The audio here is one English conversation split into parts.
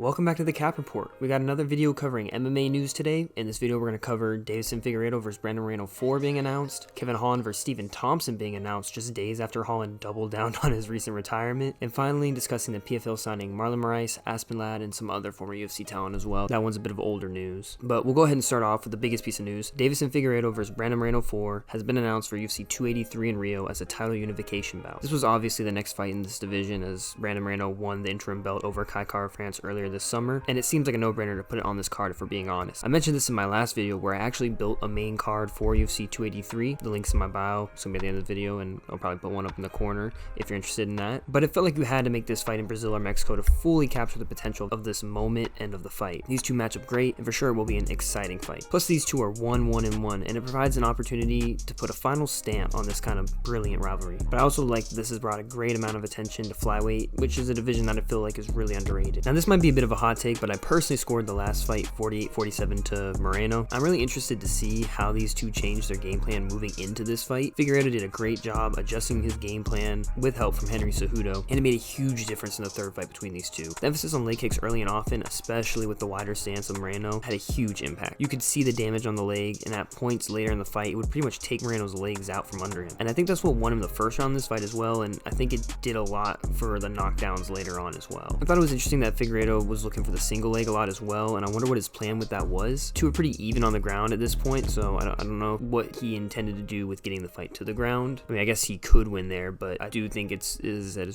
Welcome back to the Cap Report. We got another video covering MMA news today. In this video, we're going to cover Deiveson Figueiredo versus Brandon Moreno 4 being announced, Kevin Holland versus Stephen Thompson being announced just days after Holland doubled down on his recent retirement, and finally discussing the PFL signing Marlon Moraes, Aspen Ladd, and some other former UFC talent as well. That one's a bit of older news. But we'll go ahead and start off with the biggest piece of news. Deiveson Figueiredo versus Brandon Moreno 4 has been announced for UFC 283 in Rio as a title unification bout. This was obviously the next fight in this division as Brandon Moreno won the interim belt over Kai Kara-France earlier this summer, and it seems like a no-brainer to put it on this card if we're being honest. I mentioned this in my last video where I actually built a main card for UFC 283. The link's in my bio. It's gonna be at the end of the video, and I'll probably put one up in the corner if you're interested in that. But it felt like you had to make this fight in Brazil or Mexico to fully capture the potential of this moment and of the fight. These two match up great, and for sure it will be an exciting fight. Plus these two are 1-1-1, and it provides an opportunity to put a final stamp on this kind of brilliant rivalry. But I also like this has brought a great amount of attention to flyweight, which is a division that I feel like is really underrated. Now this might be a bit of a hot take, but I personally scored the last fight 48-47 to Moreno. I'm really interested to see how these two change their game plan moving into this fight. Figueiredo did a great job adjusting his game plan with help from Henry Cejudo, and it made a huge difference in the third fight between these two. The emphasis on leg kicks early and often, especially with the wider stance of Moreno, had a huge impact. You could see the damage on the leg, and at points later in the fight, it would pretty much take Moreno's legs out from under him. And I think that's what won him the first round in this fight as well, and I think it did a lot for the knockdowns later on as well. I thought it was interesting that Figueiredo was looking for the single leg a lot as well, and I wonder what his plan with that was. Two are pretty even on the ground at this point, so I don't know what he intended to do with getting the fight to the ground. I mean, I guess he could win there, but I do think it's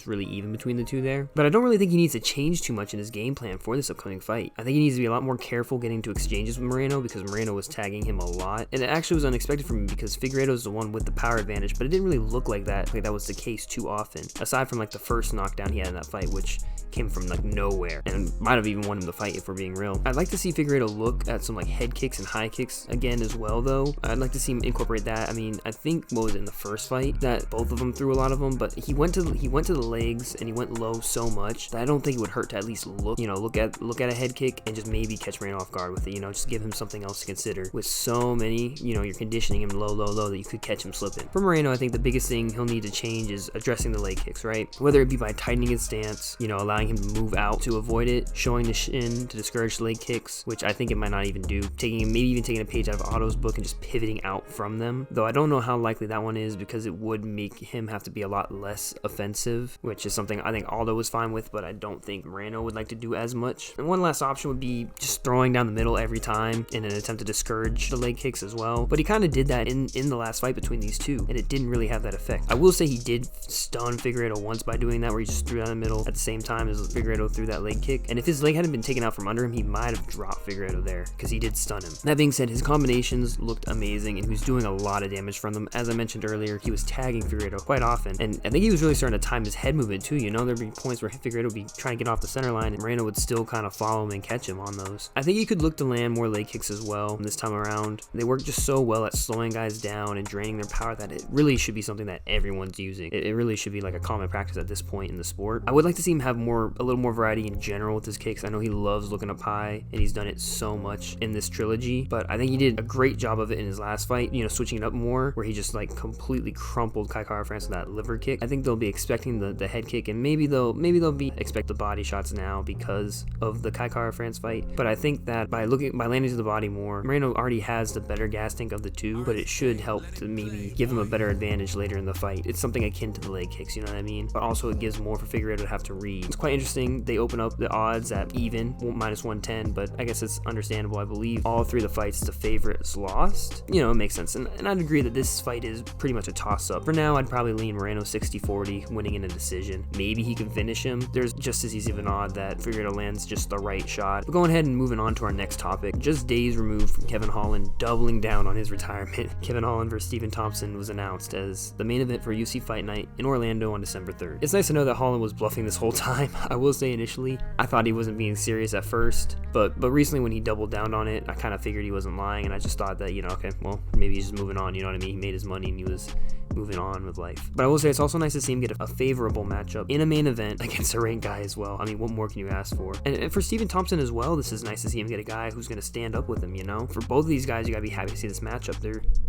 really even between the two there. But I don't really think he needs to change too much in his game plan for this upcoming fight. I think he needs to be a lot more careful getting to exchanges with Moreno because Moreno was tagging him a lot, and it actually was unexpected for me because Figueiredo's the one with the power advantage, but it didn't really look like that was the case too often, aside from like the first knockdown he had in that fight, which came from like nowhere and might have even won him the fight if we're being real. I'd like to see Figueiredo look at some like head kicks and high kicks again as well though. I'd like to see him incorporate that. I mean, I think what was it in the first fight that both of them threw a lot of them, but he went to the legs and he went low so much that I don't think it would hurt to at least look at a head kick and just maybe catch Moreno off guard with it, just give him something else to consider. With so many, you're conditioning him low that you could catch him slipping. For Moreno, I think the biggest thing he'll need to change is addressing the leg kicks, right? Whether it be by tightening his stance, allowing him to move out to avoid it, showing the shin to discourage leg kicks, which I think it might not even do, maybe even taking a page out of Otto's book and just pivoting out from them, though I don't know how likely that one is because it would make him have to be a lot less offensive, which is something I think Aldo was fine with, but I don't think Moreno would like to do as much. And one last option would be just throwing down the middle every time in an attempt to discourage the leg kicks as well, but he kind of did that in the last fight between these two, and it didn't really have that effect. I will say he did stun Figueiredo once by doing that, where he just threw down the middle at the same time as Figueiredo threw that leg kick, and if his leg hadn't been taken out from under him, he might have dropped Figueiredo there because he did stun him. That being said, his combinations looked amazing and he was doing a lot of damage from them. As I mentioned earlier, he was tagging Figueiredo quite often, and I think he was really starting to time his head movement too. There'd be points where Figueiredo would be trying to get off the center line and Moreno would still kind of follow him and catch him on those. I think he could look to land more leg kicks as well this time around. They work just so well at slowing guys down and draining their power that it really should be something that everyone's using. It really should be like a common practice at this point in the sport. I would like to see him have a little more variety in general with his kicks. I know he loves looking up high and he's done it so much in this trilogy, but I think he did a great job of it in his last fight, switching it up more, where he just like completely crumpled Kai Kara-France with that liver kick. I think they'll be expecting the head kick, and maybe they'll expect the body shots now because of the Kai Kara-France fight. But I think that by landing to the body more, Moreno already has the better gas tank of the two, but it should help to maybe give him a better advantage later in the fight. It's something akin to the leg kicks, you know what I mean? But also it gives more for Figueiredo to have to read. It's quite interesting. They open up the odds at even, minus 110, but I guess it's understandable. I believe all three of the fights the favorites lost. It makes sense. And I'd agree that this fight is pretty much a toss-up. For now, I'd probably lean Moreno 60-40, winning in a decision. Maybe he could finish him. There's just as easy of an odd that Figueiredo lands just the right shot. But going ahead and moving on to our next topic, just days removed from Kevin Holland doubling down on his retirement, Kevin Holland versus Stephen Thompson was announced as the main event for UFC Fight Night in Orlando on December 3rd. It's nice to know that Holland was bluffing this whole time. I will say initially, I thought he wasn't being serious at first, but recently when he doubled down on it, I kind of figured he wasn't lying, and I just thought that, okay, well, maybe he's just moving on, you know what I mean? He made his money and he was moving on with life. But I will say it's also nice to see him get a favorable matchup in a main event against a ranked guy as well. I mean, what more can you ask for? And for Stephen Thompson as well, this is nice to see him get a guy who's going to stand up with him, you know? For both of these guys, you got to be happy to see this matchup.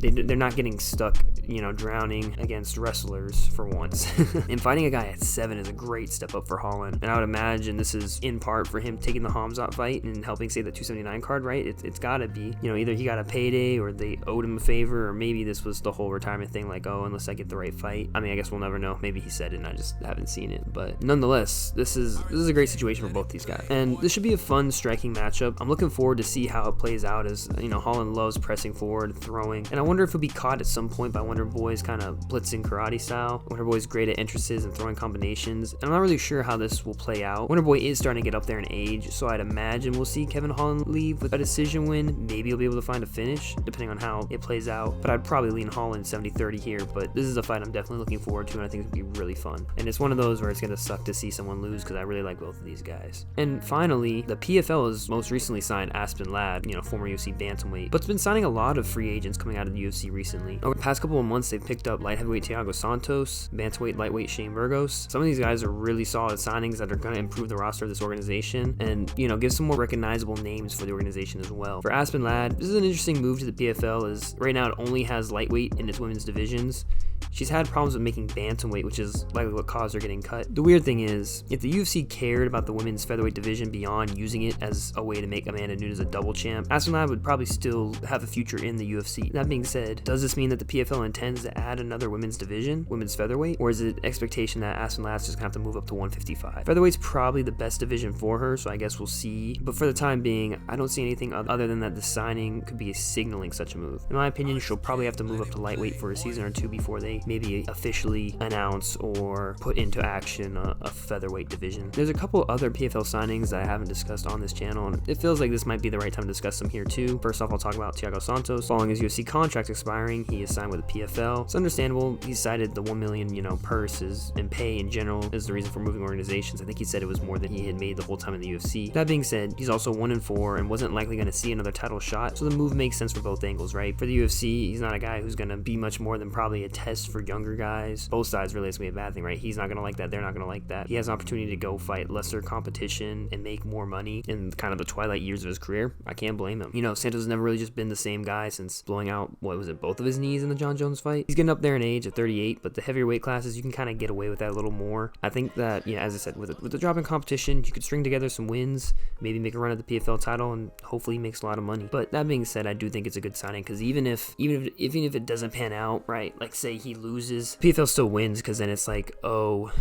They're not getting stuck, you know, drowning against wrestlers for once. And fighting a guy at 7 is a great step up for Holland. And I would imagine this is in part for him taking the Hamzat fight and helping save the 279 card, right? It's got to be, you know, either he got a payday or they owed him a favor, or maybe this was the whole retirement thing, like, oh, unless I get the right fight. I mean, I guess we'll never know. Maybe he said it and I just haven't seen it. But nonetheless, this is a great situation for both these guys. And this should be a fun striking matchup. I'm looking forward to see how it plays out, as, you know, Holland loves pressing forward, throwing. And I wonder if he'll be caught at some point by Wonderboy's kind of blitzing karate style. Wonderboy's great at entrances and throwing combinations. And I'm not really sure how this will play out. Wonderboy is starting to get up there in age, so I'd imagine we'll see Kevin Holland leave with a decision win. Maybe he'll be able to find a finish, depending on how it plays out. But I'd probably lean Holland 70-30 here. But this is a fight I'm definitely looking forward to, and I think it's going to be really fun. And it's one of those where it's going to suck to see someone lose, because I really like both of these guys. And finally, the PFL has most recently signed Aspen Ladd, you know, former UFC bantamweight, but it's been signing a lot of free agents coming out of the UFC recently. Over the past couple of months, they've picked up light heavyweight Thiago Santos, bantamweight lightweight Shane Burgos. Some of these guys are really solid signings that are going to improve the roster of this organization and, you know, give some more recognizable names for the organization as well. For Aspen Ladd, this is an interesting move to the PFL, as right now it only has lightweight in its women's divisions. She's had problems with making bantamweight, which is likely what caused her getting cut. The weird thing is, if the UFC cared about the women's featherweight division beyond using it as a way to make Amanda Nunes a double champ, Aspen Ladd would probably still have a future in the UFC. That being said, does this mean that the PFL intends to add another women's division, women's featherweight, or is it expectation that Aspen Ladd's just gonna have to move up to 155? Featherweight's probably the best division for her, so I guess we'll see. But for the time being, I don't see anything other than that the signing could be signaling such a move. In my opinion, she'll probably have to move up to lightweight for a season or two before they maybe officially announce or put into action a featherweight division. There's a couple other PFL signings that I haven't discussed on this channel, and it feels like this might be the right time to discuss them here too. First off, I'll talk about Thiago Santos. Following his UFC contract expiring, he is signed with the PFL. It's understandable. He cited the $1 million, you know, purses and pay in general is the reason for moving organizations. I think he said it was more than he had made the whole time in the UFC. That being said, he's also 1-4 and wasn't likely going to see another title shot, so the move makes sense for both angles, right? For the UFC, he's not a guy who's going to be much more than probably a test for younger guys. Both sides really is going to be a bad thing, right? He's not going to like that. They're not going to like that. He has an opportunity to go fight lesser competition and make more money in kind of the twilight years of his career. I can't blame him. You know, Santos has never really just been the same guy since blowing out, what was it, both of his knees in the John Jones fight. He's getting up there in age at 38, but the heavier weight classes, you can kind of get away with that a little more. I think that, yeah, as I said, with the drop in competition, you could string together some wins, maybe make a run at the PFL title, and hopefully he makes a lot of money. But that being said, I do think it's a good signing, because even if it doesn't pan out, right, like say he loses, PFL still wins, because then it's like, oh,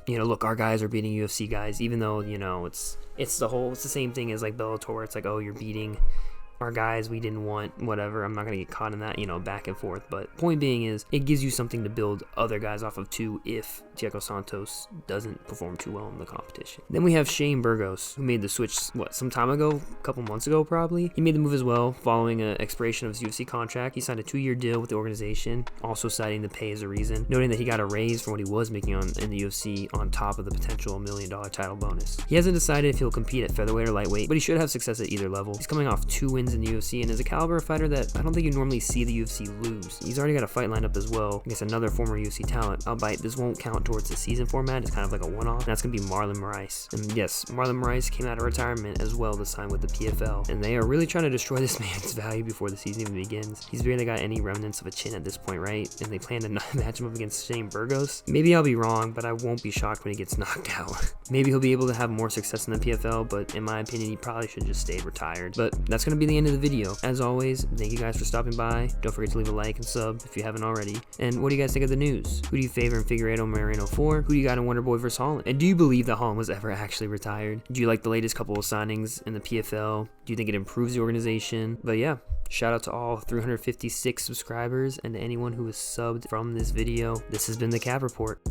you know, look, our guys are beating UFC guys, even though, you know, it's the same thing as like Bellator. It's like, oh, you're beating our guys we didn't want, whatever. I'm not going to get caught in that, you know, back and forth. But point being is, it gives you something to build other guys off of too if Thiago Santos doesn't perform too well in the competition. Then we have Shane Burgos, who made the switch, some time ago, a couple months ago probably. He made the move as well, following an expiration of his UFC contract. He signed a 2-year deal with the organization, also citing the pay as a reason, noting that he got a raise from what he was making in the UFC on top of the potential $1 million title bonus. He hasn't decided if he'll compete at featherweight or lightweight, but he should have success at either level. He's coming off 2 wins in the UFC and is a caliber fighter that I don't think you normally see the UFC lose. He's already got a fight lined up as well against another former UFC talent, albeit this won't count towards the season format. It's kind of like a one-off, and that's going to be Marlon Moraes. And yes, Marlon Moraes came out of retirement as well this time with the PFL, and they are really trying to destroy this man's value before the season even begins. He's barely got any remnants of a chin at this point, right? And they plan to match him up against Shane Burgos. Maybe I'll be wrong, but I won't be shocked when he gets knocked out. Maybe he'll be able to have more success in the PFL, but in my opinion, he probably should just stay retired. But that's going to be the end of the video. As always, thank you guys for stopping by. Don't forget to leave a like and sub if you haven't already. And what do you guys think of the news? Who do you favor in Figueiredo Moreno 4? Who do you got in Wonderboy versus Holland? And do you believe that Holland was ever actually retired? Do you like the latest couple of signings in the PFL? Do you think it improves the organization? But yeah, shout out to all 356 subscribers and to anyone who was subbed from this video. This has been the Cap Report.